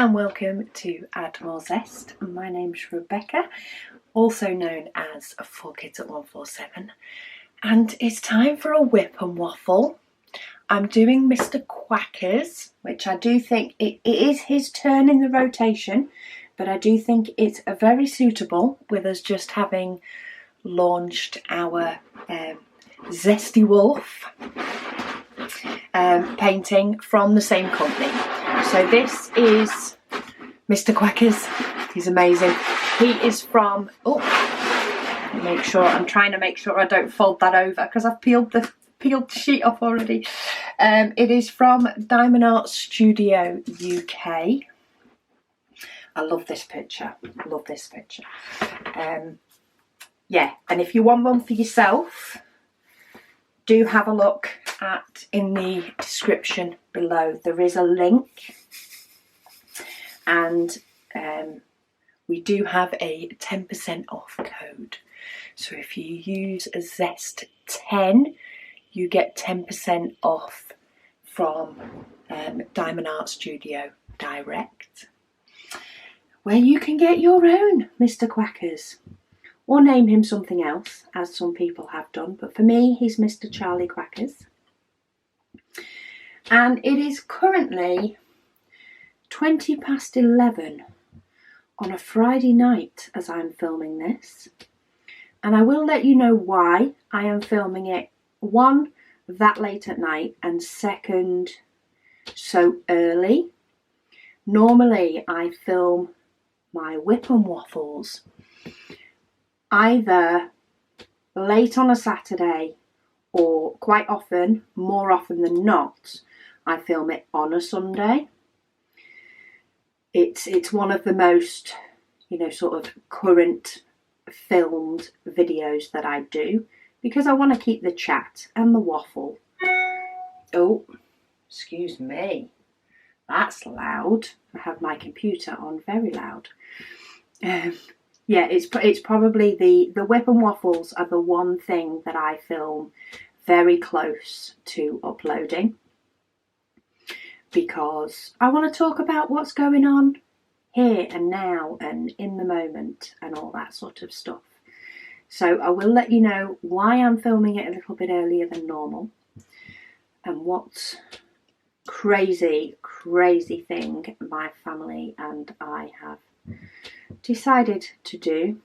and welcome to Add More Zest. My name's Rebecca, also known as 4Kids at 147, and it's time for a whip and waffle. I'm doing Mr. Quackers, which I do think it is his turn in the rotation, but I do think it's very suitable with us just having launched our Zesty Wolf painting from the same company. So this is Mr. Quackers. He's amazing. He is from, I'm trying to make sure I don't fold that over because I've peeled the sheet off already. It is from Diamond Art Studio UK. I love this picture. Yeah, and if you want one for yourself, do have a look in the description below. There is a link, and we do have a 10% off code. So if you use Zest10, you get 10% off from Diamond Art Studio Direct, where you can get your own Mr. Quackers. Or name him something else, as some people have done. But for me, he's Mr. Charlie Quackers. And it is currently 20 past 11 on a Friday night as I'm filming this. And I will let you know why I am filming it, one, that late at night, and second, so early. Normally, I film my whip and waffles either late on a Saturday, or quite often, more often than not, I film it on a Sunday. It's one of the most, sort of current filmed videos that I do, because I want to keep the chat and the waffle. Oh, excuse me. That's loud. I have my computer on very loud. Yeah, it's probably the whip and waffles are the one thing that I film very close to uploading, because I want to talk about what's going on here and now and in the moment and all that sort of stuff. So I will let you know why I'm filming it a little bit earlier than normal, and what crazy thing my family and I have decided to do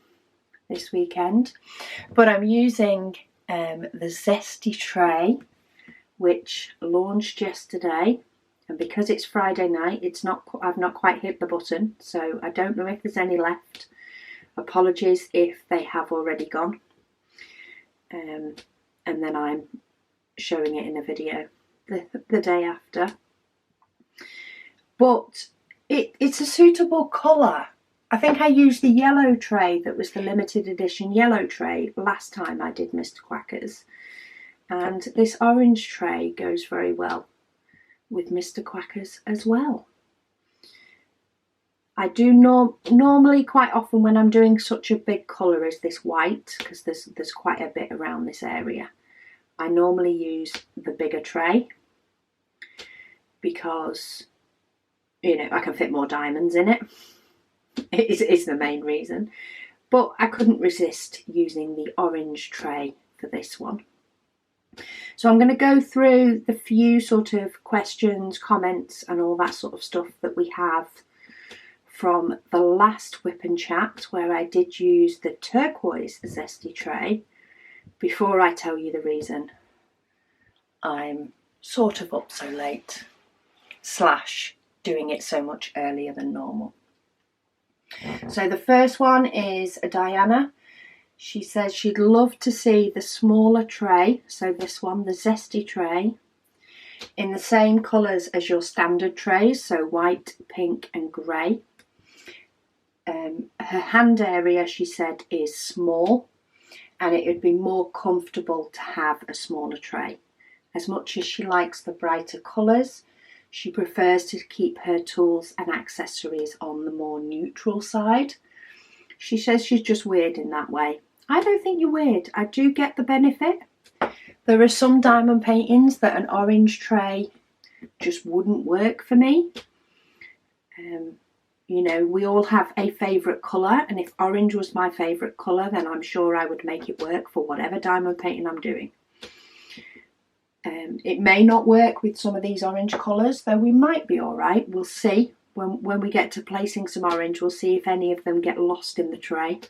this weekend. But I'm using the Zesty tray, which launched yesterday, and because it's Friday night, I've not quite hit the button, so I don't know if there's any left. Apologies if they have already gone, and then I'm showing it in a video the day after. But it's a suitable colour. I think I used the yellow tray that was the limited edition yellow tray last time I did Mr. Quackers, and this orange tray goes very well with Mr. Quackers as well. I do normally quite often, when I'm doing such a big colour as this white, because there's quite a bit around this area, I normally use the bigger tray, because I can fit more diamonds in it. Is the main reason, but I couldn't resist using the orange tray for this one. So I'm going to go through the few sort of questions, comments and all that sort of stuff that we have from the last Whip and Chat, where I did use the turquoise Zesty tray, before I tell you the reason I'm sort of up so late / doing it so much earlier than normal. So the first one is Diana. She says she'd love to see the smaller tray, so this one, the Zesty tray, in the same colours as your standard trays, so white, pink and grey. Her hand area, she said, is small, and it would be more comfortable to have a smaller tray. As much as she likes the brighter colours, she prefers to keep her tools and accessories on the more neutral side. She says she's just weird in that way. I don't think you're weird. I do get the benefit. There are some diamond paintings that an orange tray just wouldn't work for me. You know, we all have a favourite colour, and if orange was my favourite colour, then I'm sure I would make it work for whatever diamond painting I'm doing. It may not work with some of these orange colours, though we might be all right. We'll see. When we get to placing some orange, we'll see if any of them get lost in the tray.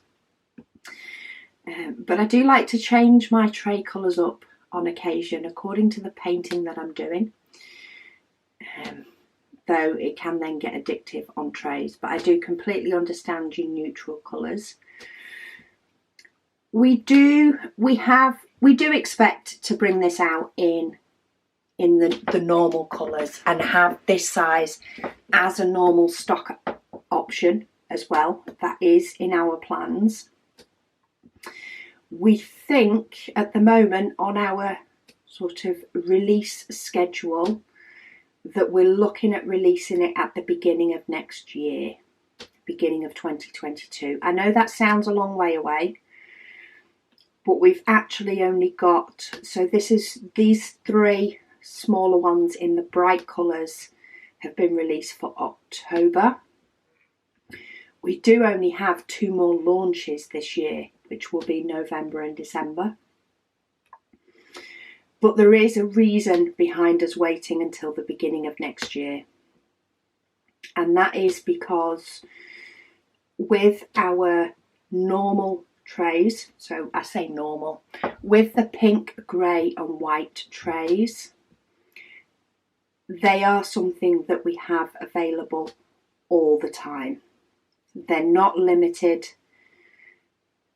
But I do like to change my tray colours up on occasion according to the painting that I'm doing. Though it can then get addictive on trays, but I do completely understand your neutral colours. We do expect to bring this out in the normal colours and have this size as a normal stock option as well. That is in our plans. We think at the moment on our sort of release schedule that we're looking at releasing it at the beginning of next year, beginning of 2022. I know that sounds a long way away, but we've actually only got, so these 3 smaller ones in the bright colours have been released for October. We do only have 2 more launches this year, which will be November and December. But there is a reason behind us waiting until the beginning of next year. And that is because with our normal trays, so I say normal, with the pink, grey and white trays, they are something that we have available all the time. They're not limited.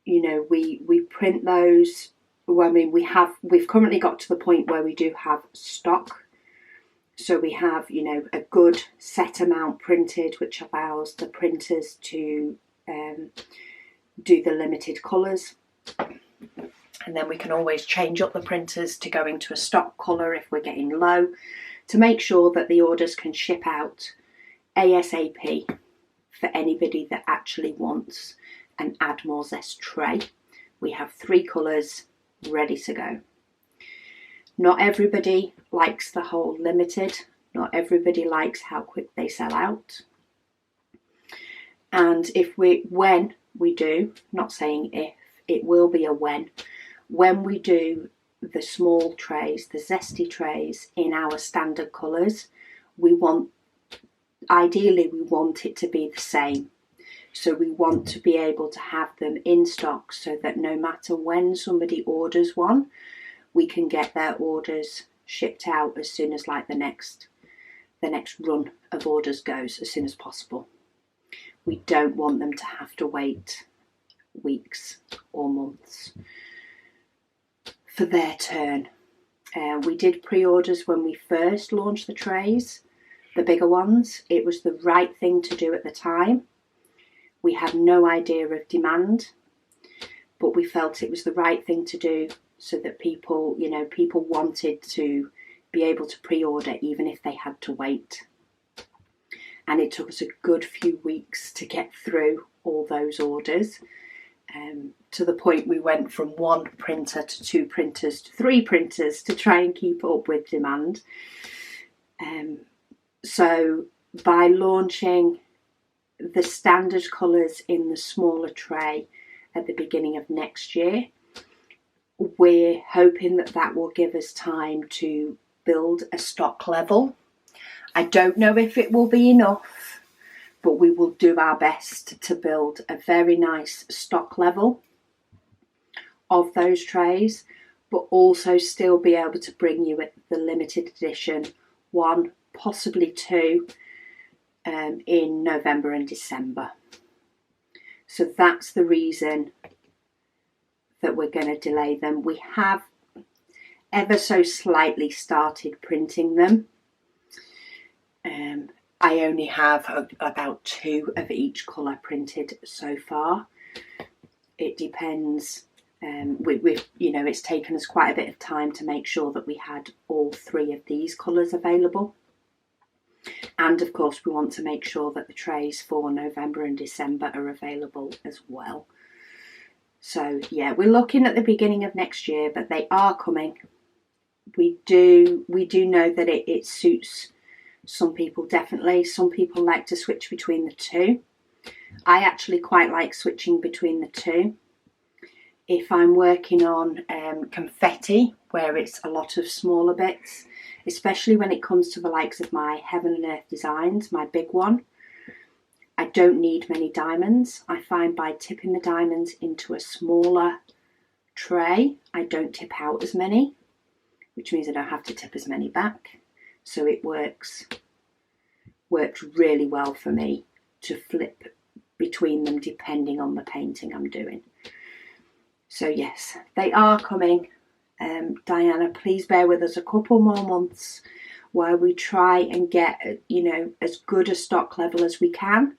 You know, we print those. Well, I mean, we've currently got to the point where we do have stock. So we have, you know, a good set amount printed, which allows the printers to do the limited colours. And then we can always change up the printers to go into a stock colour if we're getting low, to make sure that the orders can ship out ASAP for anybody that actually wants an Add More Zest tray. We have 3 colours ready to go. Not everybody likes the whole limited. Not everybody likes how quick they sell out. And when we do, not saying if, it will be a when we do the small trays, the zesty trays in our standard colours, ideally we want it to be the same. So we want to be able to have them in stock so that no matter when somebody orders one, we can get their orders shipped out as soon as like the next run of orders goes, as soon as possible. We don't want them to have to wait weeks or months for their turn. We did pre-orders when we first launched the trays, the bigger ones. It was the right thing to do at the time. We had no idea of demand, but we felt it was the right thing to do so that people wanted to be able to pre-order even if they had to wait. And it took us a good few weeks to get through all those orders, to the point we went from 1 printer to 2 printers to 3 printers to try and keep up with demand. So by launching the standard colours in the smaller tray at the beginning of next year, we're hoping that will give us time to build a stock level. I don't know if it will be enough, but we will do our best to build a very nice stock level of those trays, but also still be able to bring you the limited edition 1, possibly 2, in November and December. So that's the reason that we're going to delay them. We have ever so slightly started printing them. I only have about 2 of each colour printed so far. It depends. It's taken us quite a bit of time to make sure that we had all 3 of these colours available. And of course we want to make sure that the trays for November and December are available as well. So yeah, we're looking at the beginning of next year, but they are coming. We do know that it suits Some people definitely. Some people like to switch between the two. I actually quite like switching between the two. If I'm working on confetti, where it's a lot of smaller bits, especially when it comes to the likes of my Heaven and Earth designs, my big one, I don't need many diamonds. I find by tipping the diamonds into a smaller tray, I don't tip out as many, which means I don't have to tip as many back. So it works really well for me to flip between them depending on the painting I'm doing. So yes, they are coming. Diana, please bear with us a couple more months while we try and get, you know, as good a stock level as we can.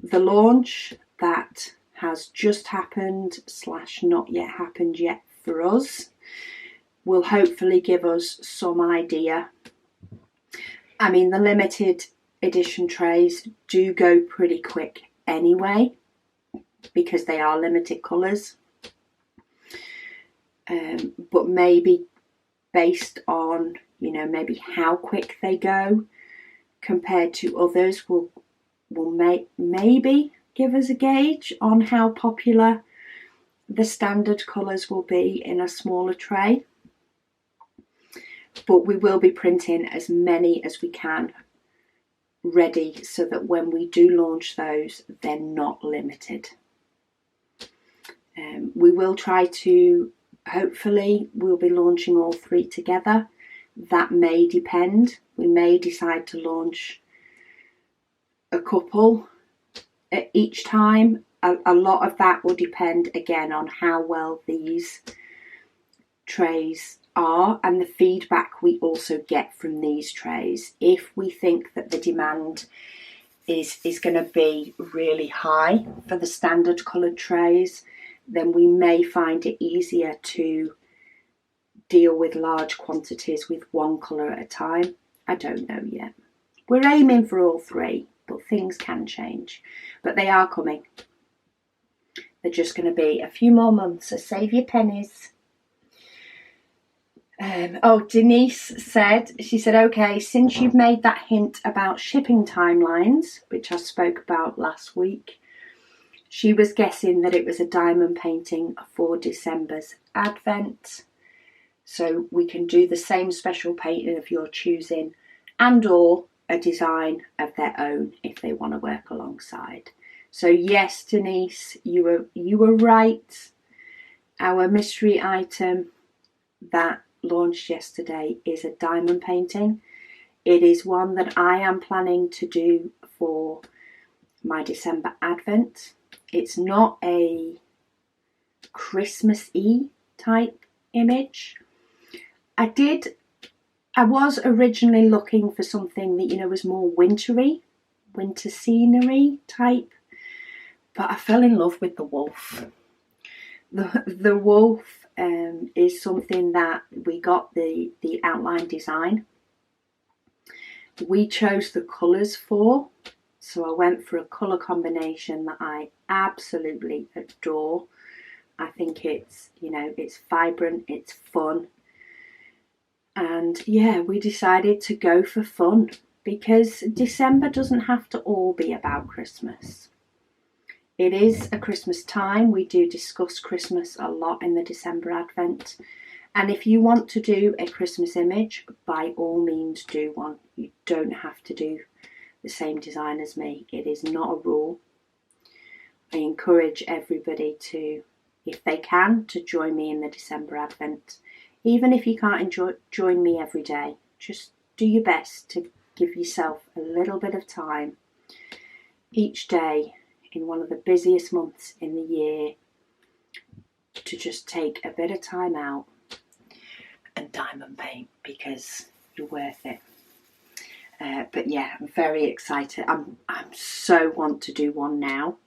The launch that has just happened / not yet happened yet for us will hopefully give us some idea. I mean, the limited edition trays do go pretty quick anyway because they are limited colours. But maybe based on, you know, maybe how quick they go compared to others will maybe give us a gauge on how popular the standard colours will be in a smaller tray. But we will be printing as many as we can ready so that when we do launch those, they're not limited. We will try to, hopefully, we'll be launching all 3 together. That may depend. We may decide to launch a couple at each time. A lot of that will depend again on how well these trays are and the feedback we also get from these trays. If we think that the demand is going to be really high for the standard coloured trays, then we may find it easier to deal with large quantities with one colour at a time. I don't know yet. We're aiming for all 3, but things can change. But they are coming. They're just going to be a few more months, so save your pennies. Denise said, okay, since you've made that hint about shipping timelines, which I spoke about last week, she was guessing that it was a diamond painting for December's Advent. So we can do the same special painting of your choosing and or a design of their own if they want to work alongside. So yes, Denise, you were right. Our mystery item that launched yesterday is a diamond painting. It is one that I am planning to do for my December Advent. It's not a Christmas-y type image. I was originally looking for something that, you know, was more wintry, winter scenery type, but I fell in love with the wolf. The wolf is something that we got the outline design. We chose the colours for, so I went for a colour combination that I absolutely adore. I think it's, you know, it's vibrant, it's fun. And yeah, we decided to go for fun because December doesn't have to all be about Christmas. It is a Christmas time. We do discuss Christmas a lot in the December Advent. And if you want to do a Christmas image, by all means do one. You don't have to do the same design as me. It is not a rule. I encourage everybody to, if they can, to join me in the December Advent. Even if you can't join me every day, just do your best to give yourself a little bit of time each day in one of the busiest months in the year to just take a bit of time out and diamond paint because you're worth it. But yeah, I'm very excited. I'm so want to do one now.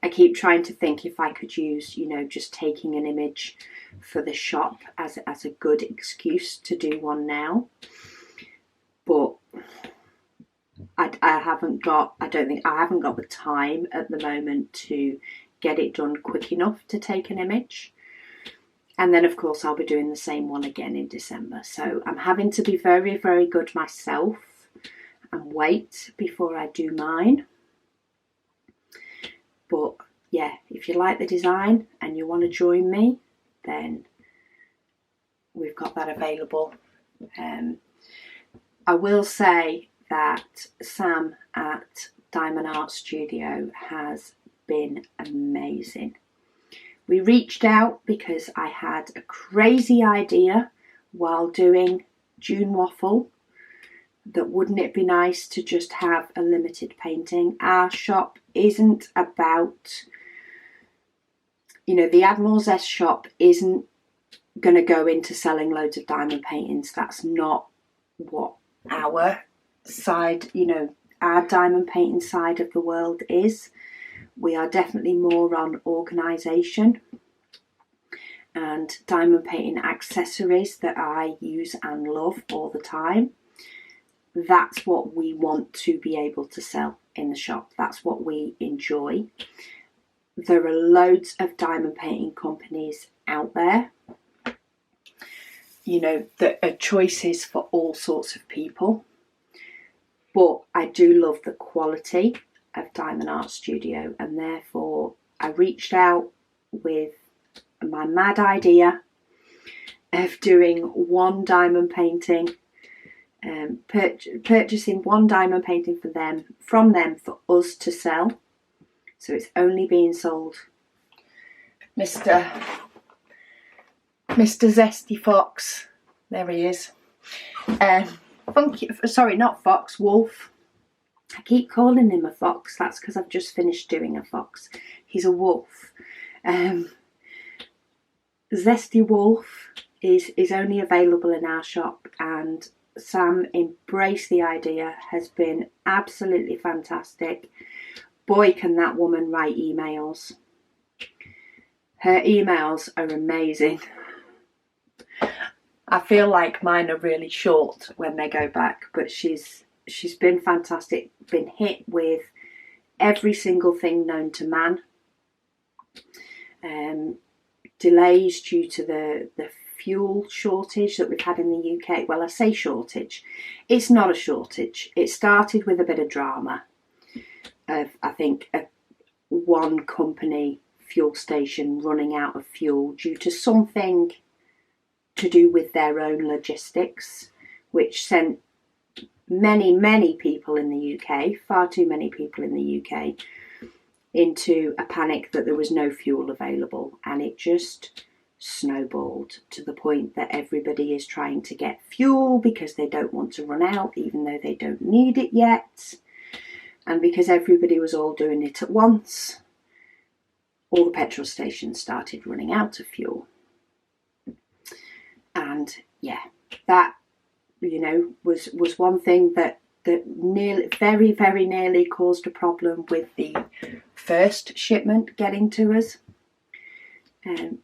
I keep trying to think if I could use, you know, just taking an image for the shop as a good excuse to do one now. But I haven't got the time at the moment to get it done quick enough to take an image. And then, of course, I'll be doing the same one again in December. So I'm having to be very, very good myself and wait before I do mine. But yeah, if you like the design and you want to join me, then we've got that available. I will say that Sam at Diamond Art Studio has been amazing. We reached out because I had a crazy idea while doing June Waffle that wouldn't it be nice to just have a limited painting. Our shop isn't about, you know, the Admiral's S shop isn't going to go into selling loads of diamond paintings. That's not what our side, you know, our diamond painting side of the world is. We are definitely more on organisation and diamond painting accessories that I use and love all the time. That's what we want to be able to sell in the shop. That's what we enjoy. There are loads of diamond painting companies out there, you know, that are choices for all sorts of people. But I do love the quality of Diamond Art Studio, and therefore I reached out with my mad idea of doing one diamond painting, purchasing one diamond painting from them for us to sell. So it's only being sold. Mr. Zesty Fox, there he is. Not Fox, Wolf. I keep calling him a fox. That's because I've just finished doing a fox. He's a wolf. Zesty Wolf is only available in our shop, and Sam embraced the idea, has been absolutely fantastic. Boy, can that woman write emails. Her emails are amazing. I feel like mine are really short when they go back, but she's been fantastic, been hit with every single thing known to man. Delays due to the fuel shortage that we've had in the UK. Well, I say shortage. It's not a shortage. It started with a bit of drama of, I think, one company fuel station running out of fuel due to something to do with their own logistics, which sent many people in the UK, far too many people in the UK, into a panic that there was no fuel available, and it just snowballed to the point that everybody is trying to get fuel because they don't want to run out, even though they don't need it yet. And because everybody was all doing it at once, all the petrol stations started running out of fuel. And yeah, that, you know, was one thing that very nearly caused a problem with the first shipment getting to us,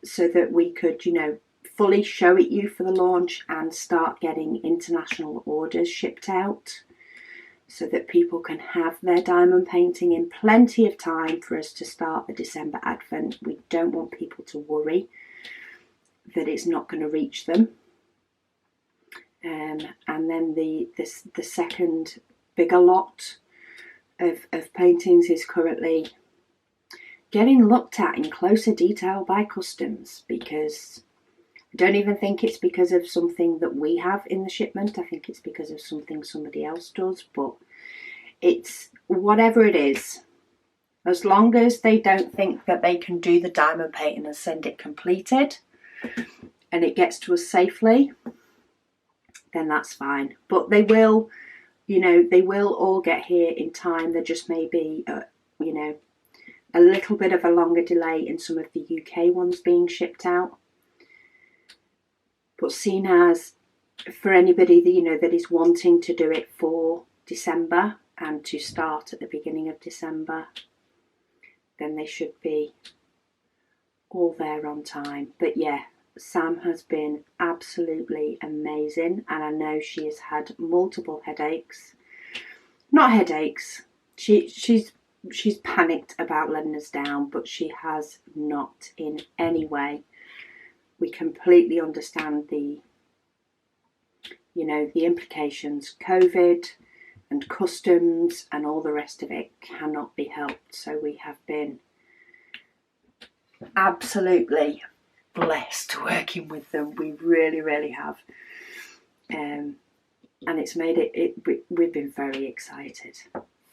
so that we could, you know, fully show it you for the launch and start getting international orders shipped out so that people can have their diamond painting in plenty of time for us to start the December Advent. We don't want people to worry that it's not going to reach them. And then the second bigger lot of paintings is currently getting looked at in closer detail by customs, because I don't even think it's because of something that we have in the shipment. I think it's because of something somebody else does, but it's whatever it is. As long as they don't think that they can do the diamond painting and send it completed and it gets to us safely, then that's fine. But they will, you know, they will all get here in time. There just may be, you know, a little bit of a longer delay in some of the UK ones being shipped out. But seen as, for anybody that, you know, that is wanting to do it for December and to start at the beginning of December, then they should be all there on time. But yeah, Sam has been absolutely amazing, and I know she has had multiple headaches. Not headaches. She's panicked about letting us down, but she has not in any way. we completely understand the, you know, the implications. COVID and customs and all the rest of it cannot be helped. So we have been absolutely blessed working with them. We really, really have. And it's made we've been very excited,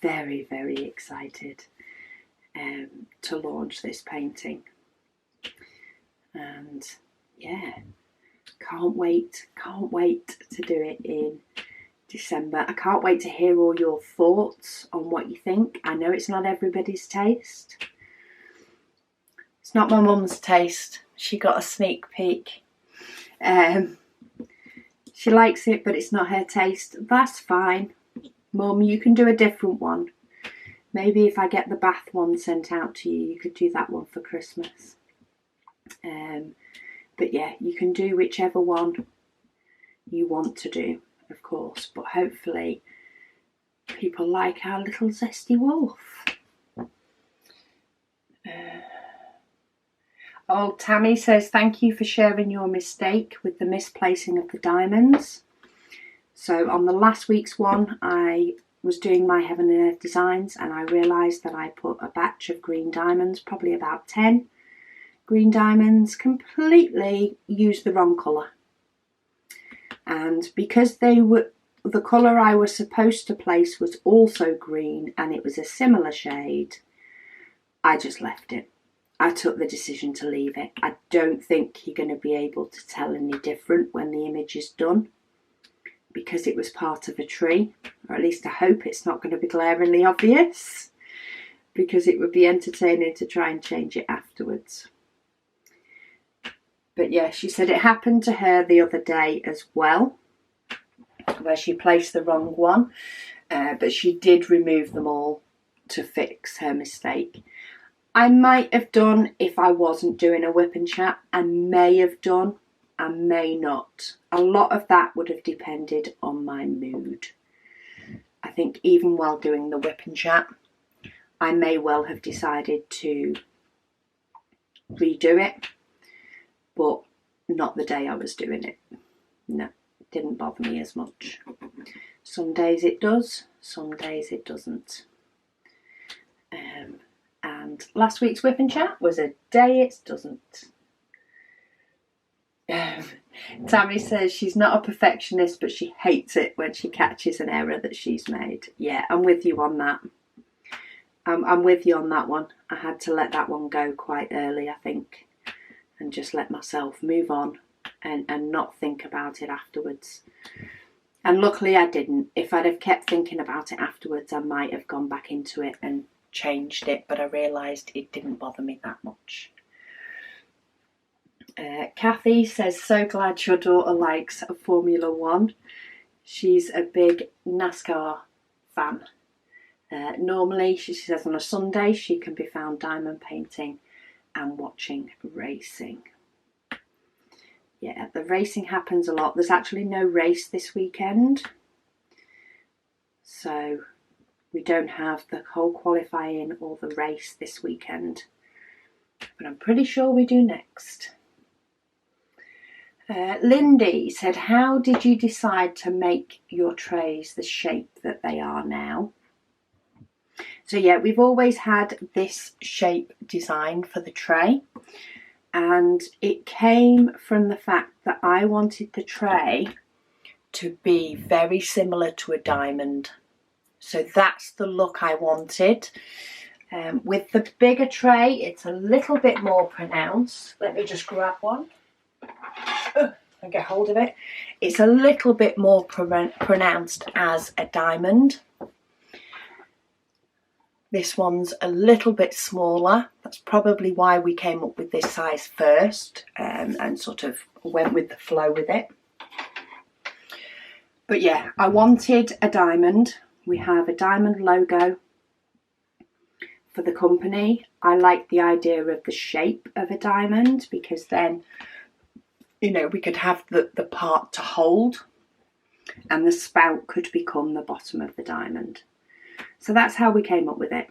very, very excited to launch this painting. And yeah, can't wait to do it in December. I can't wait to hear all your thoughts on what you think. I know it's not everybody's taste. It's not my mum's taste. She got a sneak peek. She likes it, but it's not her taste. That's fine. Mum, you can do a different one. Maybe if I get the bath one sent out to you, you could do that one for Christmas. But yeah, you can do whichever one you want to do, of course. But hopefully people like our little zesty wolf. Old Tammy says, thank you for sharing your mistake with the misplacing of the diamonds. So on the last week's one, I was doing my Heaven and Earth designs and I realised that I put a batch of green diamonds, probably about 10 green diamonds, completely used the wrong colour. And because they were, the colour I was supposed to place was also green and it was a similar shade, I just left it. I took the decision to leave it. I don't think you're going to be able to tell any different when the image is done because it was part of a tree, or at least I hope it's not going to be glaringly obvious because it would be entertaining to try and change it afterwards. But yeah, she said it happened to her the other day as well, where she placed the wrong one, but she did remove them all to fix her mistake. I might have done if I wasn't doing a WIP and chat. I may have done, I may not. A lot of that would have depended on my mood. I think even while doing the WIP and chat, I may well have decided to redo it, but not the day I was doing it. No, it didn't bother me as much. Some days it does, some days it doesn't. And last week's WIP and chat was a day it doesn't. Tammy says she's not a perfectionist, but she hates it when she catches an error that she's made. Yeah, I'm with you on that. I'm with you on that one. I had to let that one go quite early, I think, and just let myself move on and not think about it afterwards. And luckily I didn't. If I'd have kept thinking about it afterwards, I might have gone back into it and changed it, but I realised it didn't bother me that much. Kathy says, so glad your daughter likes Formula One. She's a big NASCAR fan. Normally, she says on a Sunday, she can be found diamond painting and watching racing. Yeah, the racing happens a lot. There's actually no race this weekend. So we don't have the whole qualifying or the race this weekend. But I'm pretty sure we do next. Lindy said, how did you decide to make your trays the shape that they are now? So yeah, we've always had this shape design for the tray. And it came from the fact that I wanted the tray to be very similar to a diamond. So that's the look I wanted. With the bigger tray, it's a little bit more pronounced. Let me just grab one and get hold of it. It's a little bit more pronounced as a diamond. This one's a little bit smaller. That's probably why we came up with this size first, and sort of went with the flow with it. But yeah, I wanted a diamond. We have a diamond logo for the company. I like the idea of the shape of a diamond because then, you know, we could have the part to hold and the spout could become the bottom of the diamond. So that's how we came up with it.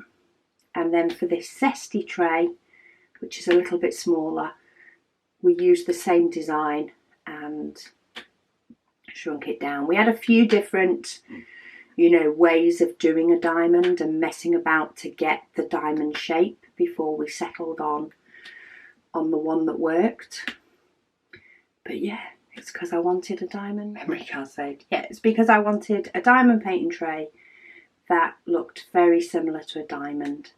And then for this zesty tray, which is a little bit smaller, we used the same design and shrunk it down. We had a few different, you know, ways of doing a diamond and messing about to get the diamond shape before we settled on the one that worked. But yeah, it's because I wanted a diamond memory card saved. Yeah, it's because I wanted a diamond painting tray that looked very similar to a diamond.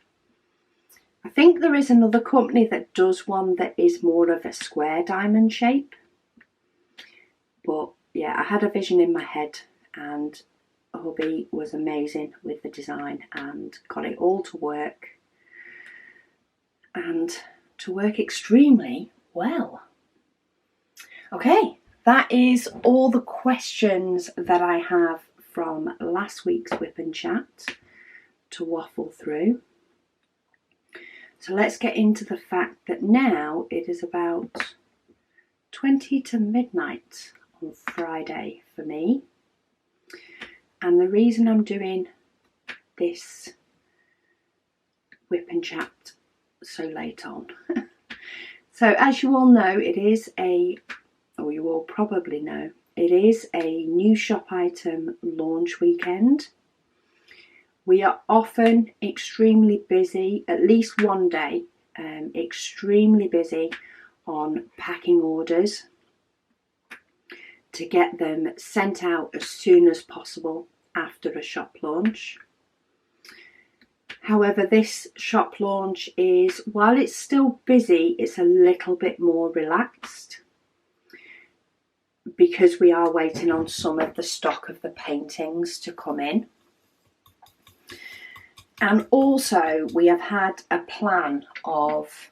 I think there is another company that does one that is more of a square diamond shape. But yeah, I had a vision in my head and hubby was amazing with the design and got it all to work. And to work extremely well. Okay, that is all the questions that I have from last week's WIP and Chat to waffle through. So let's get into the fact that now it is about 20 to midnight on Friday for me. And the reason I'm doing this WIP and Chat so late on. So as you all know, it is or you all probably know, it is a new shop item launch weekend. We are often extremely busy, at least one day, extremely busy on packing orders to get them sent out as soon as possible after a shop launch. However, this shop launch is, while it's still busy, it's a little bit more relaxed because we are waiting on some of the stock of the paintings to come in. And also we have had a plan of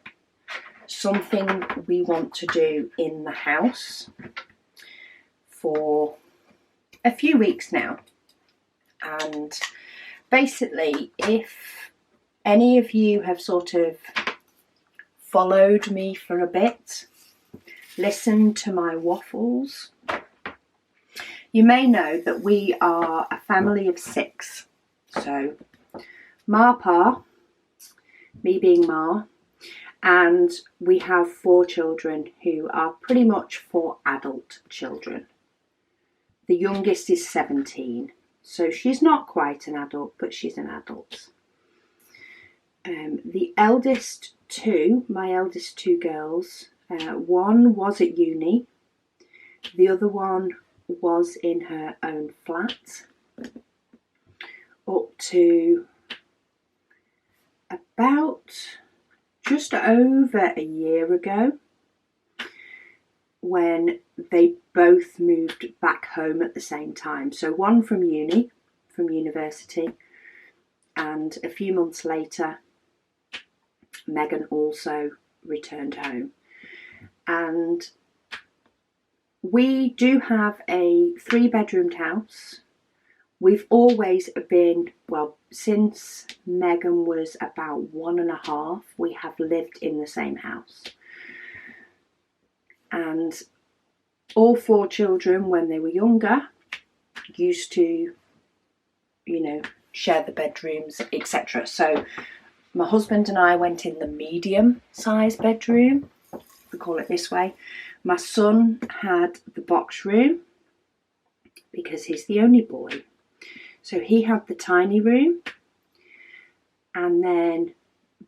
something we want to do in the house for a few weeks now. And basically, if any of you have sort of followed me for a bit, listened to my waffles, you may know that we are a family of 6. So Ma, Pa, me being Ma, and we have 4 children who are pretty much 4 adult children. The youngest is 17, so she's not quite an adult, but she's an adult. The eldest 2, my eldest 2 girls, one was at uni, the other one was in her own flat up to about just over a year ago, when they both moved back home at the same time. So one from university, and a few months later Megan also returned home. And we do have a 3-bedroomed house. We've always been, well, since Megan was about 1.5, we have lived in the same house. And all 4 children, when they were younger, used to, you know, share the bedrooms, etc. So my husband and I went in the medium-sized bedroom, we call it this way. My son had the box room because he's the only boy. So he had the tiny room, and then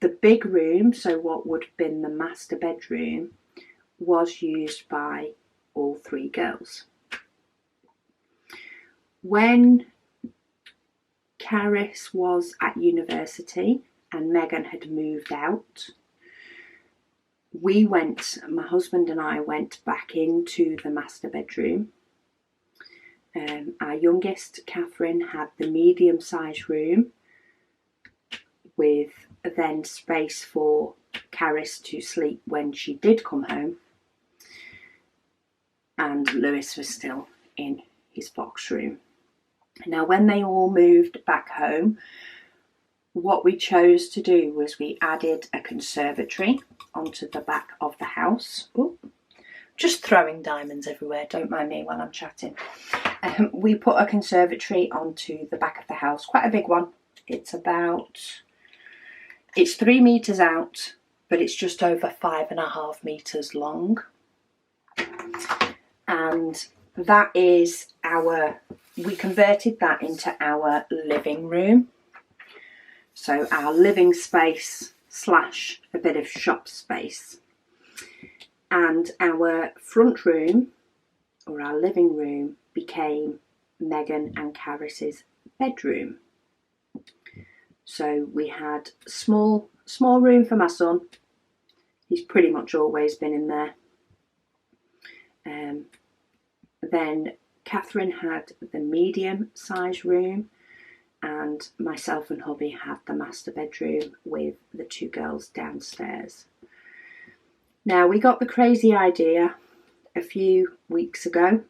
the big room, so what would have been the master bedroom, was used by all 3 girls. When Caris was at university and Megan had moved out, my husband and I went back into the master bedroom. Our youngest, Catherine, had the medium-sized room with then space for Caris to sleep when she did come home. And Lewis was still in his box room. Now, when they all moved back home, what we chose to do was we added a conservatory onto the back of the house. Ooh, just throwing diamonds everywhere, don't mind me while I'm chatting. We put a conservatory onto the back of the house, quite a big one. It's 3 meters out, but it's just over 5.5 meters long. And that is we converted that into our living room. So our living space / a bit of shop space. And our front room, or our living room, became Megan and Caris's bedroom. So we had small room for my son. He's pretty much always been in there. Then Catherine had the medium size room, and myself and hubby had the master bedroom with the 2 girls downstairs. Now, we got the crazy idea a few weeks ago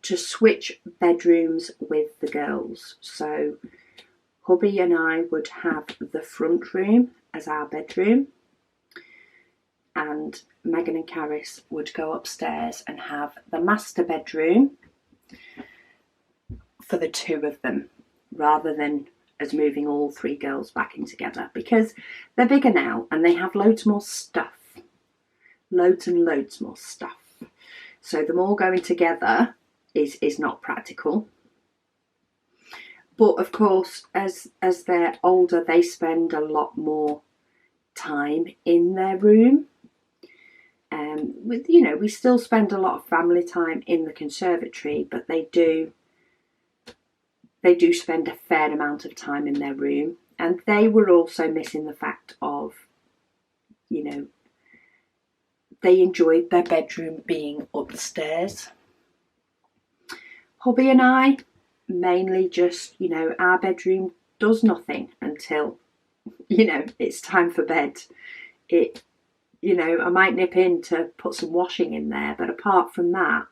to switch bedrooms with the girls. So hubby and I would have the front room as our bedroom, and Megan and Caris would go upstairs and have the master bedroom for the 2 of them, rather than as moving all 3 girls back in together, because they're bigger now and they have loads more stuff. Loads and loads more stuff. So them all going together is not practical. But of course, as they're older, they spend a lot more time in their room. We still spend a lot of family time in the conservatory, but they do spend a fair amount of time in their room. And they were also missing the fact of, they enjoyed their bedroom being upstairs. Hubby and I mainly just, our bedroom does nothing until, it's time for bed. I might nip in to put some washing in there, but apart from that,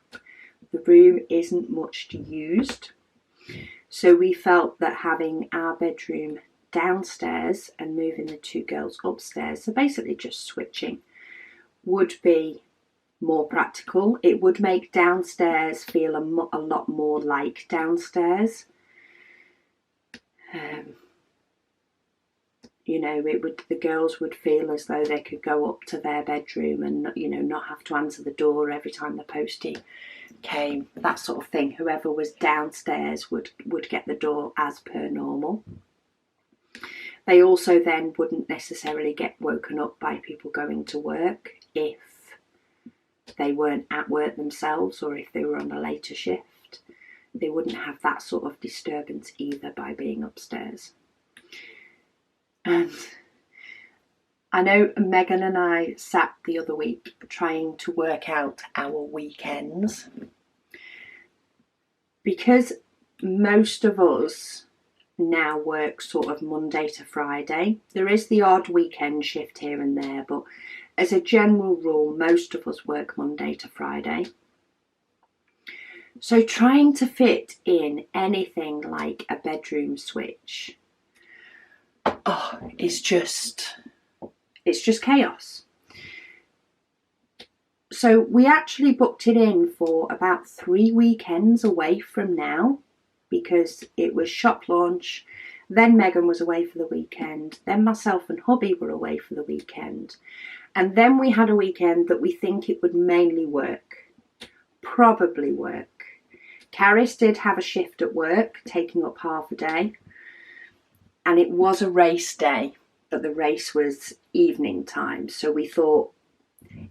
the room isn't much used. So we felt that having our bedroom downstairs and moving the 2 girls upstairs, so basically just switching, would be more practical. It would make downstairs feel a lot more like downstairs. The girls would feel as though they could go up to their bedroom and not have to answer the door every time the postie came, that sort of thing. Whoever was downstairs would get the door as per normal. They also then wouldn't necessarily get woken up by people going to work if they weren't at work themselves, or if they were on a later shift. They wouldn't have that sort of disturbance either by being upstairs. And I know Megan and I sat the other week trying to work out our weekends, because most of us now work sort of Monday to Friday. There is the odd weekend shift here and there, but as a general rule, most of us work Monday to Friday. So trying to fit in anything like a bedroom switch, it's just chaos. So we actually booked it in for about 3 weekends away from now, because it was shop launch, then Megan was away for the weekend, then myself and hubby were away for the weekend, and then we had a weekend that we think it would mainly work, probably work. Caris did have a shift at work, taking up half a day, and it was a race day, but the race was evening time, so we thought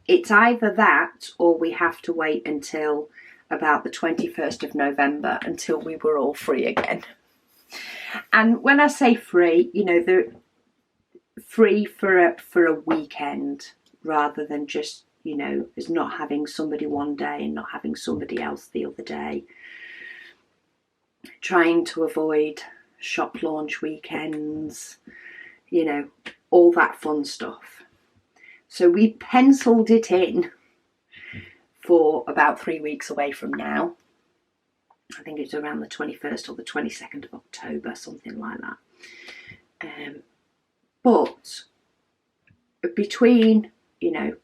it's either that or we have to wait until about the 21st of November until we were all free again. And when I say free, they're free for a weekend, rather than just, as not having somebody one day and not having somebody else the other day. Trying to avoid shop launch weekends, all that fun stuff. So we penciled it in for about 3 weeks away from now. I think it's around the 21st or the 22nd of October, something like that. But between,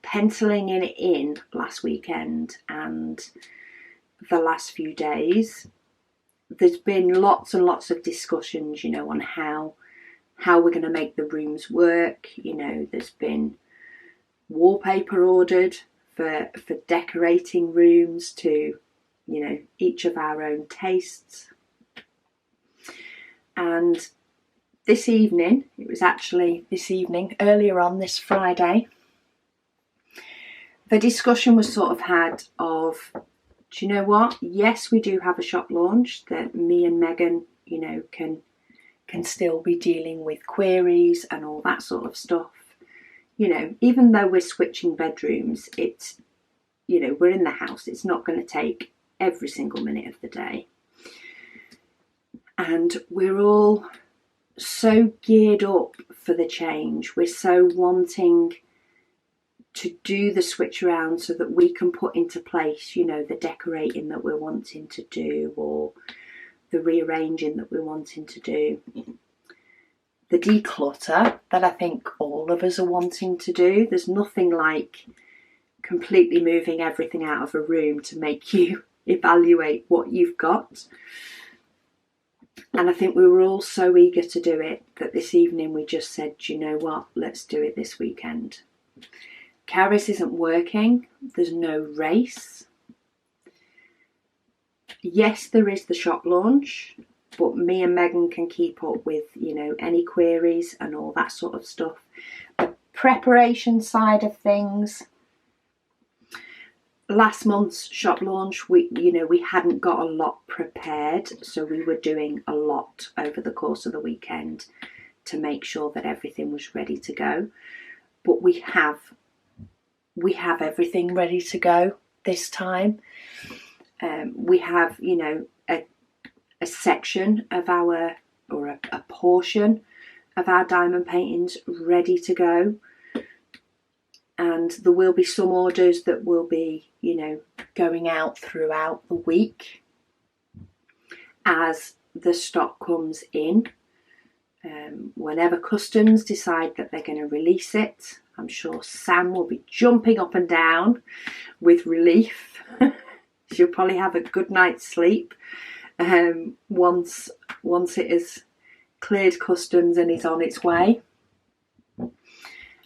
penciling it in last weekend and the last few days, there's been lots and lots of discussions, on how we're going to make the rooms work. There's been wallpaper ordered for decorating rooms to, you know, each of our own tastes. And this evening, it was actually this evening, earlier on this Friday, the discussion was sort of had of, do you know what? Yes, we do have a shop launch that me and Megan, you know, can still be dealing with queries and all that sort of stuff. You know, even though we're switching bedrooms, it's, you know, we're in the house. It's not going to take every single minute of the day. And we're all so geared up for the change. We're so wanting to do the switch around so that we can put into place, you know, the decorating that we're wanting to do, or the rearranging that we're wanting to do, the declutter that I think all of us are wanting to do. There's nothing like completely moving everything out of a room to make you evaluate what you've got. And I think we were all so eager to do it that this evening we just said, do you know what, let's do it this weekend. Caris isn't working, there's no race. Yes, there is the shop launch, but me and Megan can keep up with, you know, any queries and all that sort of stuff. The preparation side of things, last month's shop launch, we hadn't got a lot prepared, so we were doing a lot over the course of the weekend to make sure that everything was ready to go. But we have everything ready to go this time. We have, you know, a section of our, or a portion of our diamond paintings ready to go. And there will be some orders that will be, you know, going out throughout the week as the stock comes in. Whenever customs decide that they're going to release it, I'm sure Sam will be jumping up and down with relief. She'll probably have a good night's sleep once it has cleared customs and is on its way.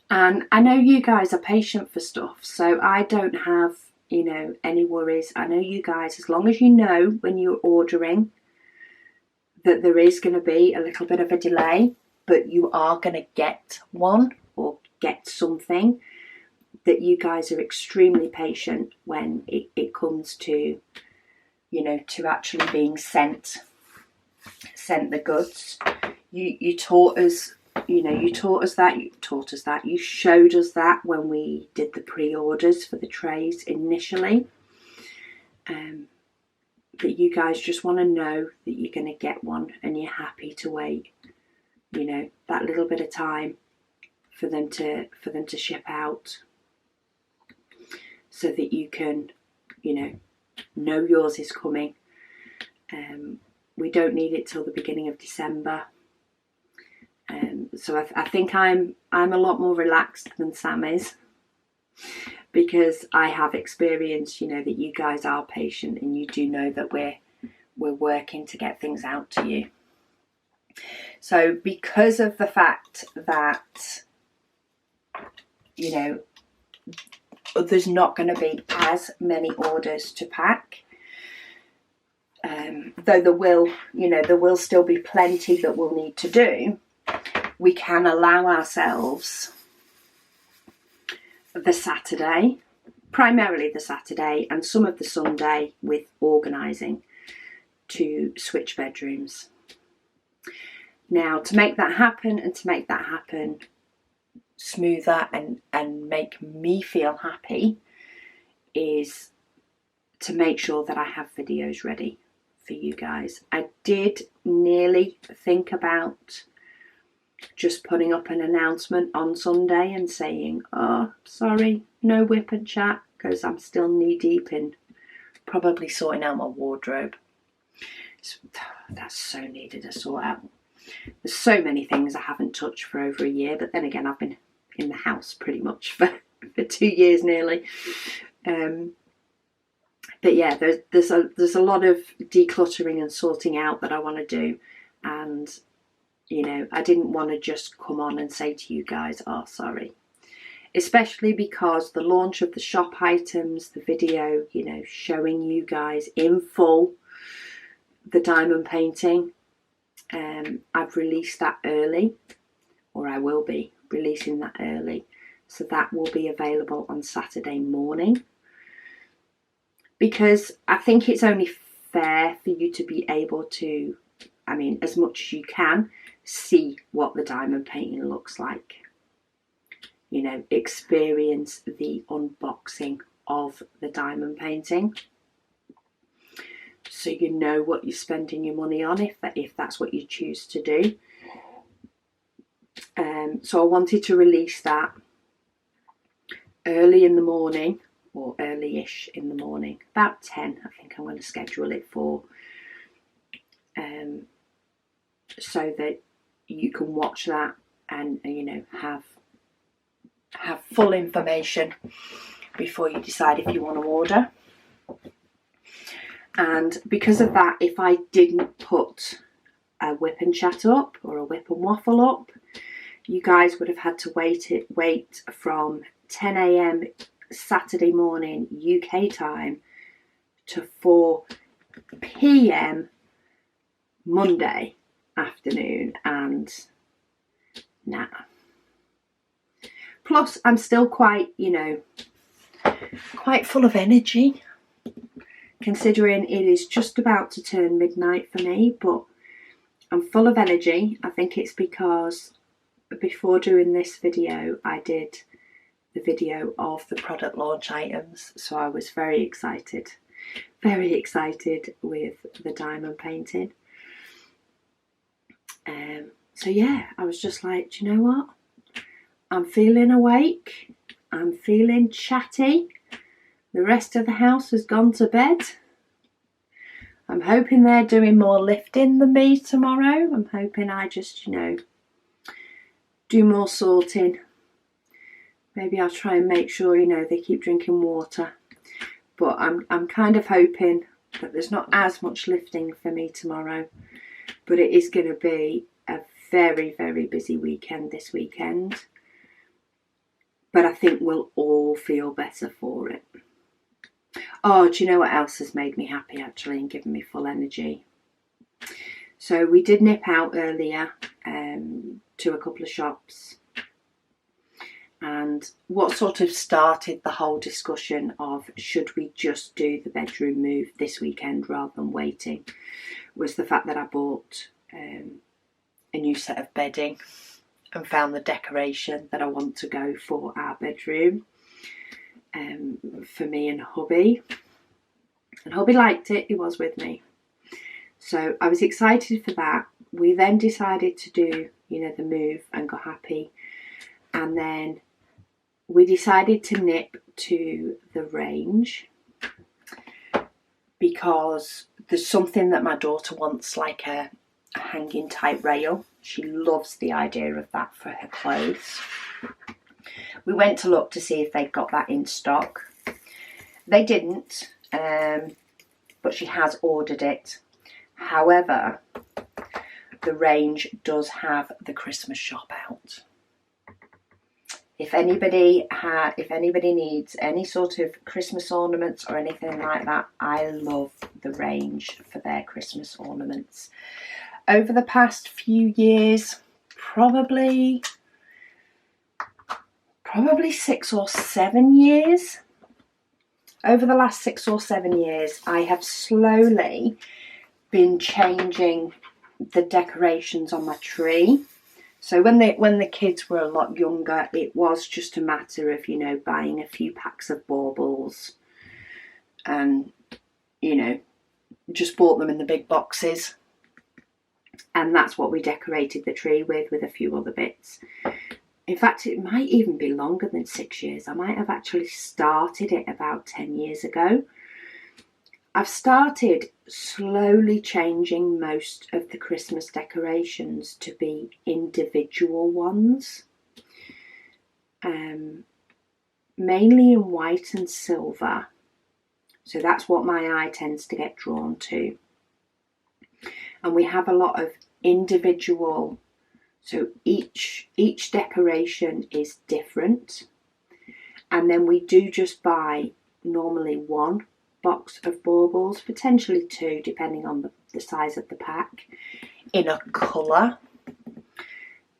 And I know you guys are patient for stuff, so I don't have, you know, any worries. I know you guys, as long as you know when you're ordering that there is going to be a little bit of a delay, but you are going to get one or get something, that you guys are extremely patient when it comes to, you know, to actually being sent the goods. You taught us, you showed us that when we did the pre-orders for the trays initially. That you guys just want to know that you're going to get one and you're happy to wait, you know, that little bit of time for them to ship out, so that you can, you know yours is coming. We don't need it till the beginning of December. So I think I'm a lot more relaxed than Sam is, because I have experienced, you know, that you guys are patient and you do know that we're working to get things out to you. So because of the fact that, you know, there's not going to be as many orders to pack, though there will still be plenty that we'll need to do, we can allow ourselves the Saturday, primarily the Saturday and some of the Sunday, with organising to switch bedrooms. Now, to make that happen smoother and make me feel happy, is to make sure that I have videos ready for you guys. I did nearly think about just putting up an announcement on Sunday and saying, oh, sorry, no WIP and chat, because I'm still knee deep in probably sorting out my wardrobe. That's so needed to sort out. There's so many things I haven't touched for over a year, but then again, I've been in the house pretty much for 2 years nearly. But yeah, there's a lot of decluttering and sorting out that I want to do, and you know, I didn't want to just come on and say to you guys, oh, sorry. especially because the launch of the shop items, the video, you know, showing you guys in full the diamond painting, I've released that early, or I will be releasing that early. So that will be available on Saturday morning, because I think it's only fair for you to be able to, I mean, as much as you can, see what the diamond painting looks like. You know, experience the unboxing of the diamond painting, so you know what you're spending your money on, if that's what you choose to do. So I wanted to release that early in the morning, or early-ish in the morning, about 10 I think I'm going to schedule it for, so that you can watch that and, you know, have full information before you decide if you want to order. And because of that, if I didn't put a WIP and Chat up, or a WIP and Waffle up, you guys would have had to wait from 10 a.m. Saturday morning UK time to 4 p.m. Monday afternoon, and nah. Plus, I'm still quite, you know, quite full of energy, considering it is just about to turn midnight for me, but I'm full of energy. I think it's because before doing this video, I did the video of the product launch items, so I was very excited with the diamond painting. So yeah, I was just like, do you know what? I'm feeling awake, I'm feeling chatty. The rest of the house has gone to bed. I'm hoping they're doing more lifting than me tomorrow. I'm hoping I just, you know, do more sorting. Maybe I'll try and make sure, you know, they keep drinking water. But I'm kind of hoping that there's not as much lifting for me tomorrow. But it is going to be a very, very busy weekend this weekend. But I think we'll all feel better for it. Oh, do you know what else has made me happy actually and given me full energy? So we did nip out earlier to a couple of shops. And what sort of started the whole discussion of should we just do the bedroom move this weekend rather than waiting was the fact that I bought a new set of bedding and found the decoration that I want to go for our bedroom, for me and hubby. And hubby liked it, he was with me. So I was excited for that. We then decided to do, you know, the move and got happy. And then we decided to nip to the range because there's something that my daughter wants, like a hanging tight rail. She loves the idea of that for her clothes. We went to look to see if they'd got that in stock. They didn't, but she has ordered it. However, the range does have the Christmas shop out. If anybody needs any sort of Christmas ornaments or anything like that, I love the range for their Christmas ornaments. Over the past few years, probably 6 or 7 years. Over the last 6 or 7 years, I have slowly been changing the decorations on my tree. So when the kids were a lot younger, it was just a matter of, you know, buying a few packs of baubles and, you know, just bought them in the big boxes. And that's what we decorated the tree with a few other bits. In fact, it might even be longer than 6 years. I might have actually started it about 10 years ago. I've started slowly changing most of the Christmas decorations to be individual ones. Mainly in white and silver. So that's what my eye tends to get drawn to. And we have a lot of individual, so each decoration is different. And then we do just buy normally 1 box of baubles, potentially 2 depending on the size of the pack, in a colour.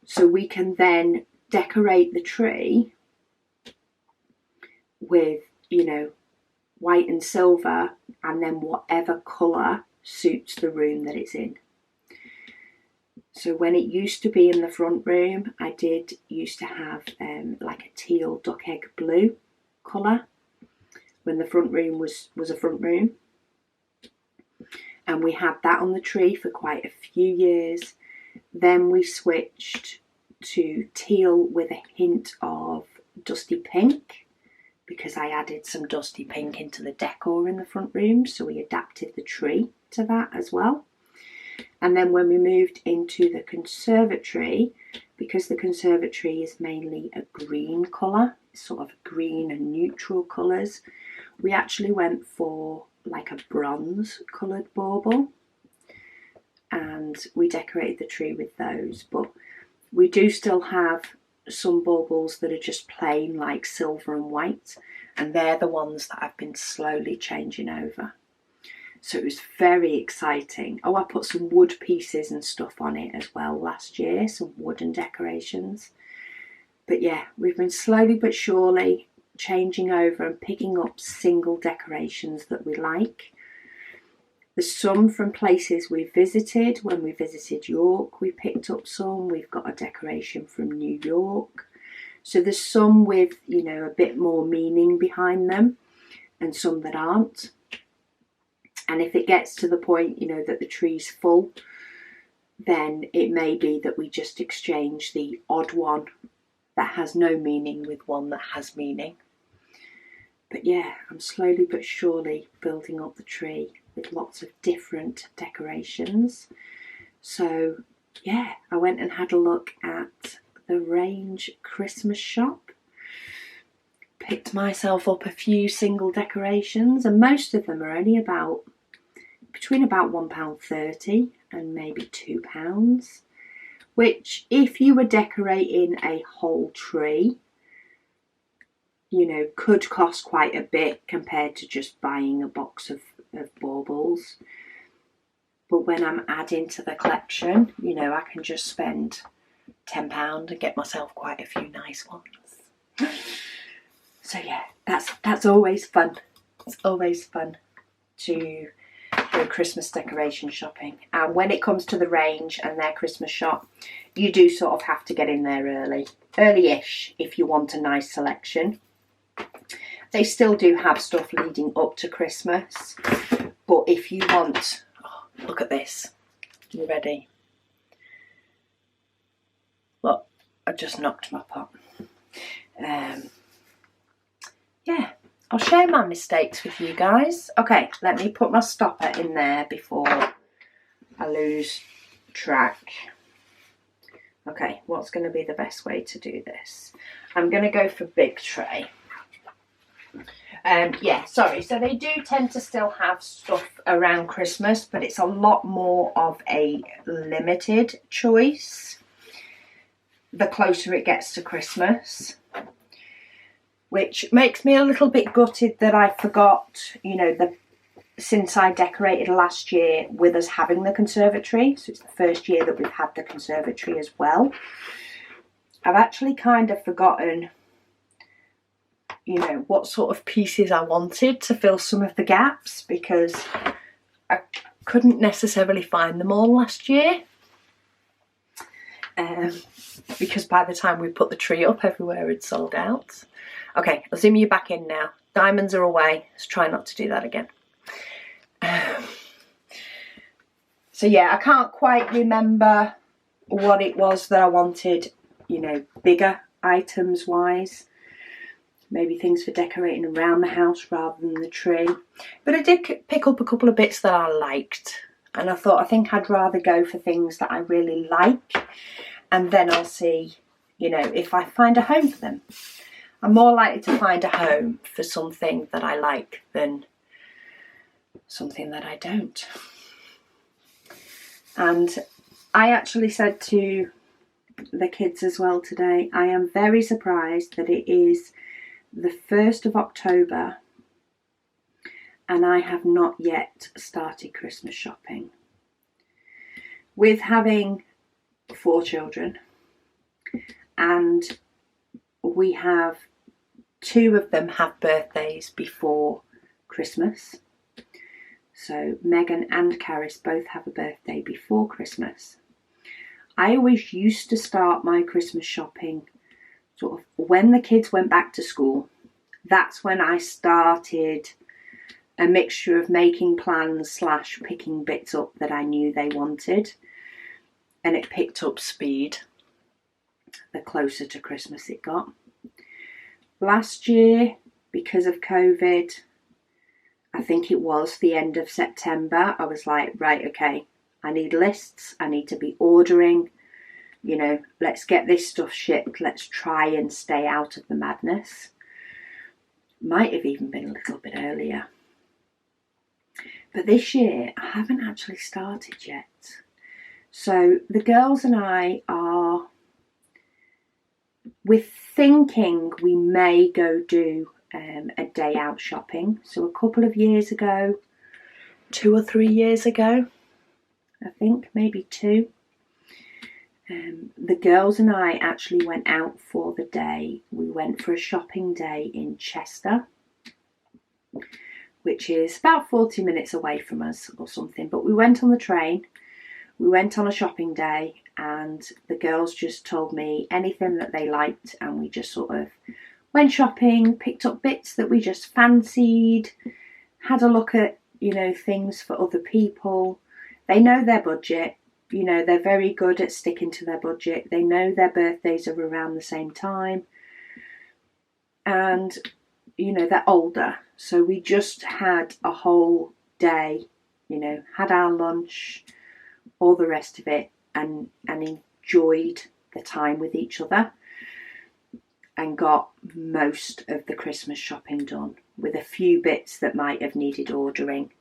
So we can then decorate the tree with, you know, white and silver, and then whatever colour suits the room that it's in. So when it used to be in the front room, I did used to have like a teal duck egg blue colour when the front room was a front room. And we had that on the tree for quite a few years. Then we switched to teal with a hint of dusty pink, because I added some dusty pink into the decor in the front room, so we adapted the tree to that as well. And then when we moved into the conservatory, because the conservatory is mainly a green colour, sort of green and neutral colours, we actually went for like a bronze coloured bauble, and we decorated the tree with those. But we do still have some baubles that are just plain, like silver and white, and they're the ones that I've been slowly changing over. So it was very exciting. Oh, I put some wood pieces and stuff on it as well last year, some wooden decorations. But yeah, we've been slowly but surely changing over and picking up single decorations that we like. There's some from places we visited. When we visited York, we picked up some. We've got a decoration from New York. So there's some with, you know, a bit more meaning behind them, and some that aren't. And if it gets to the point, you know, that the tree's full, then it may be that we just exchange the odd one that has no meaning with one that has meaning. But yeah, I'm slowly but surely building up the tree with lots of different decorations. So yeah, I went and had a look at the Range Christmas shop. Picked myself up a few single decorations, and most of them are only between about £1.30 and maybe £2, which if you were decorating a whole tree, you know, could cost quite a bit compared to just buying a box of baubles. But when I'm adding to the collection, you know, I can just spend £10 and get myself quite a few nice ones. So yeah, that's always fun. It's always fun to go Christmas decoration shopping. And when it comes to the Range and their Christmas shop, you do sort of have to get in there early-ish if you want a nice selection. They still do have stuff leading up to Christmas, but if you want, oh, look at this. You ready? Look, I just knocked my pot. Yeah, I'll share my mistakes with you guys. Okay, let me put my stopper in there before I lose track. Okay, what's going to be the best way to do this? I'm going to go for big tray. Yeah, sorry, so they do tend to still have stuff around Christmas, but it's a lot more of a limited choice the closer it gets to Christmas, which makes me a little bit gutted that I forgot, you know, since I decorated last year with us having the conservatory, so it's the first year that we've had the conservatory as well, I've actually kind of forgotten, you know, what sort of pieces I wanted to fill some of the gaps, because I couldn't necessarily find them all last year. Because by the time we put the tree up, everywhere had sold out. Okay, I'll zoom you back in now. Diamonds are away. Let's try not to do that again. So yeah, I can't quite remember what it was that I wanted, you know, bigger items wise. Maybe things for decorating around the house rather than the tree. But I did pick up a couple of bits that I liked. And I thought, I think I'd rather go for things that I really like. And then I'll see, you know, if I find a home for them. I'm more likely to find a home for something that I like than something that I don't. And I actually said to the kids as well today, I am very surprised that it is the 1st of October and I have not yet started Christmas shopping. With having 4 children, and we have 2 of them have birthdays before Christmas. So Megan and Caris both have a birthday before Christmas. I always used to start my Christmas shopping sort of when the kids went back to school. That's when I started a mixture of making plans / picking bits up that I knew they wanted. And it picked up speed the closer to Christmas it got. Last year, because of COVID, I think it was the end of September, I was like, right, okay, I need lists, I need to be ordering, you know, let's get this stuff shipped, let's try and stay out of the madness. Might have even been a little bit earlier. But this year, I haven't actually started yet. So the girls and we're thinking we may go do a day out shopping. So a couple of years ago, 2 or 3 years ago, I think, maybe 2, the girls and I actually went out for the day. We went for a shopping day in Chester, which is about 40 minutes away from us or something. But we went on the train, we went on a shopping day, and the girls just told me anything that they liked, and we just sort of went shopping, picked up bits that we just fancied, had a look at, you know, things for other people. They know their budget, you know, they're very good at sticking to their budget. They know their birthdays are around the same time. And, you know, they're older. So we just had a whole day, you know, had our lunch, all the rest of it, and enjoyed the time with each other, and got most of the Christmas shopping done, with a few bits that might have needed ordering,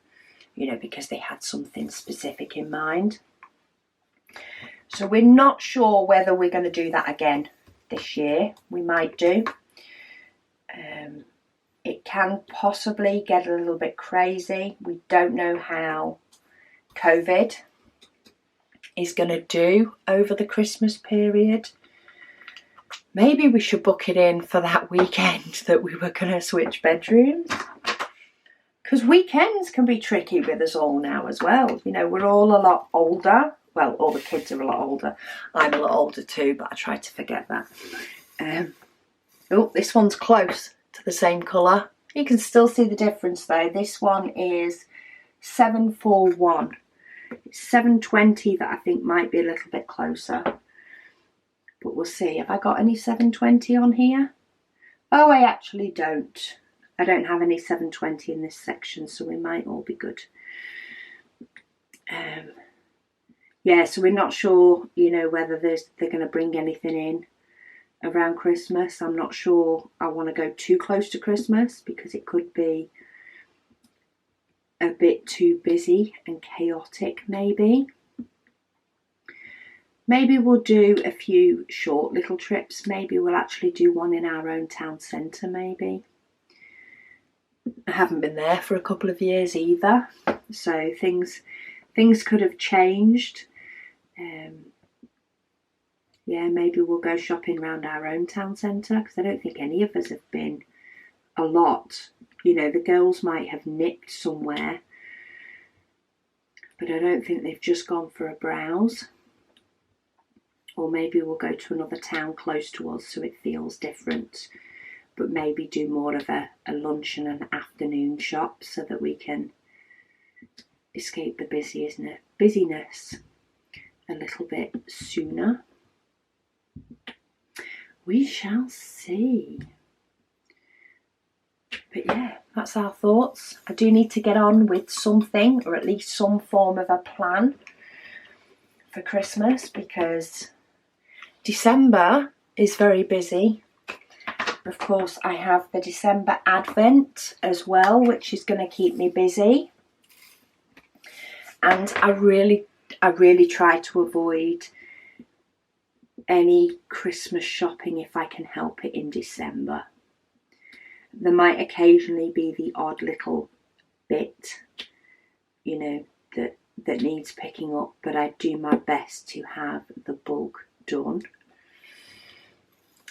you know, because they had something specific in mind. So we're not sure whether we're going to do that again this year. We might do. It can possibly get a little bit crazy. We don't know how COVID is going to do over the Christmas period. Maybe we should book it in for that weekend that we were going to switch bedrooms. Because weekends can be tricky with us all now as well. You know, we're all a lot older. Well, all the kids are a lot older. I'm a lot older too, but I try to forget that. Oh, this one's close to the same colour. You can still see the difference though. This one is 741. It's 720 that I think might be a little bit closer. But we'll see. Have I got any 720 on here? Oh, I actually don't. I don't have any 720 in this section, so we might all be good. Yeah, so we're not sure, you know, whether they're going to bring anything in around Christmas. I'm not sure I want to go too close to Christmas because it could be a bit too busy and chaotic, maybe. Maybe we'll do a few short little trips. Maybe we'll actually do one in our own town centre, maybe. I haven't been there for a couple of years either, so things could have changed. Yeah, maybe we'll go shopping around our own town centre, because I don't think any of us have been a lot. You know, the girls might have nipped somewhere, but I don't think they've just gone for a browse. Or maybe we'll go to another town close to us so it feels different, but maybe do more of a lunch and an afternoon shop so that we can escape the busyness a little bit sooner. We shall see. But yeah, that's our thoughts. I do need to get on with something, or at least some form of a plan for Christmas, because December is very busy. Of course, I have the December Advent as well, which is going to keep me busy. And I really try to avoid any Christmas shopping if I can help it in December. There might occasionally be the odd little bit, you know, that needs picking up, but I do my best to have the bulk done.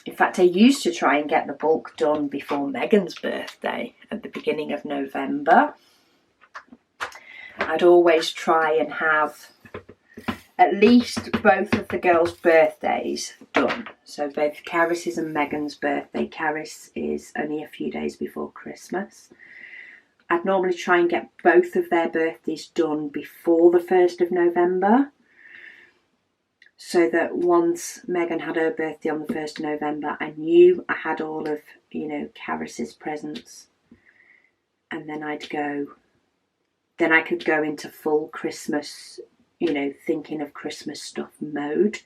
In fact, I used to try and get the bulk done before Megan's birthday at the beginning of November. I'd always try and have at least both of the girls' birthdays done. So both Caris's and Megan's birthday. Caris is only a few days before Christmas. I'd normally try and get both of their birthdays done before the 1st of November. So that once Megan had her birthday on the 1st of November, I knew I had all of, you know, Caris's presents. And then I could go into full Christmas, you know, thinking of Christmas stuff mode.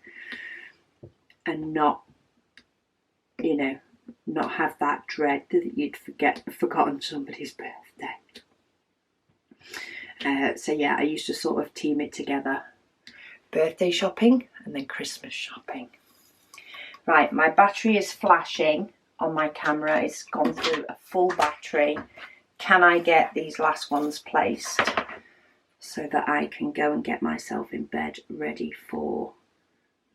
And not, you know, not have that dread that you'd forgotten somebody's birthday. So yeah, I used to sort of team it together. Birthday shopping and then Christmas shopping. Right, my battery is flashing on my camera. It's gone through a full battery. Can I get these last ones placed so that I can go and get myself in bed ready for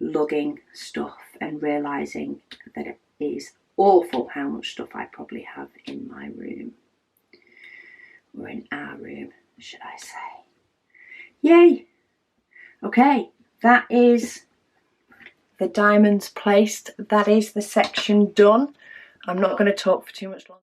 lugging stuff and realising that it is awful how much stuff I probably have in my room. Or in our room, should I say. Yay! Okay, that is the diamonds placed. That is the section done. I'm not going to talk for too much longer.